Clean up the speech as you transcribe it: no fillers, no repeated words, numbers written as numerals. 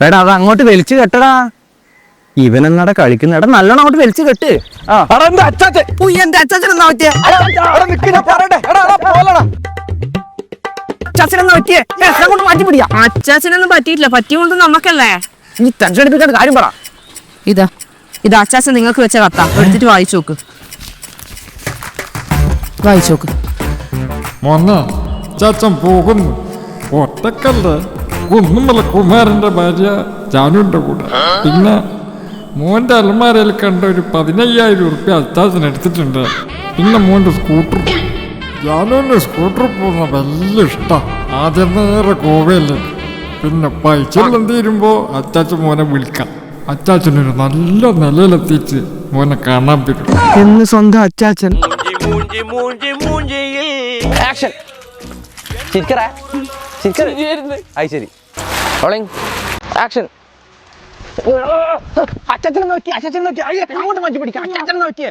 എടാ അത് അങ്ങോട്ട് വലിച്ചു കെട്ടടാ. ഇവനെന്നാടാ കളിക്കുന്ന. എടാ നല്ലോണം അങ്ങോട്ട് വലിച്ചു കെട്ട്. എന്റെ അച്ചാച്ചൻ എന്നാ പറ്റിയേ? അച്ചാച്ചനെന്നാ പറ്റിയേ? അങ്ങോട്ട് മാറ്റി പിടിയാ. അച്ചാച്ചനൊന്നും പറ്റിയിട്ടില്ല, പറ്റിയോണ്ട് നമുക്കല്ലേ. നീ ടെൻഷൻ അടിപ്പിക്കാത്ത കാര്യം പറ. ഇതാ അച്ചാച്ചൻ നിങ്ങൾക്ക് വെച്ച കത്ത, എടുത്തിട്ട് വായിച്ചോക്ക്. മോനെ ചാച്ചൻ പോകുന്നു. ഒറ്റക്കല്ലേ, കുന്നുമല കുമാരന്റെ ഭാര്യ ജാനുവിന്റെ കൂടെ. പിന്നെ മോന്റെ അലമാരയിൽ കണ്ട ഒരു 15,000 ഉറുപ്പ്യ അച്ചാച്ചൻ എടുത്തിട്ടുണ്ട്. പിന്നെ മോന്റെ സ്കൂട്ടർ. ജാനുവിന്റെ സ്കൂട്ടർ പോകുന്ന വലിയ ഇഷ്ടം. ആദ്യം നേരെ ഗോവയില്. പിന്നെ പൈസെല്ലാം തീരുമ്പോ അച്ചാച്ചൻ മോനെ വിളിക്കാം. അച്ചാച്ചനൊരു നല്ല നിലയിലെത്തിച്ച് മോനെ കാണാൻ പറ്റും എന്ന് സ്വന്തം അച്ചാച്ചൻ. അച്ചാച്ചനെ നോക്കി അങ്ങോട്ട് മാറ്റി പിടിക്കാം. അച്ചാച്ചനെ നോക്കിയേ.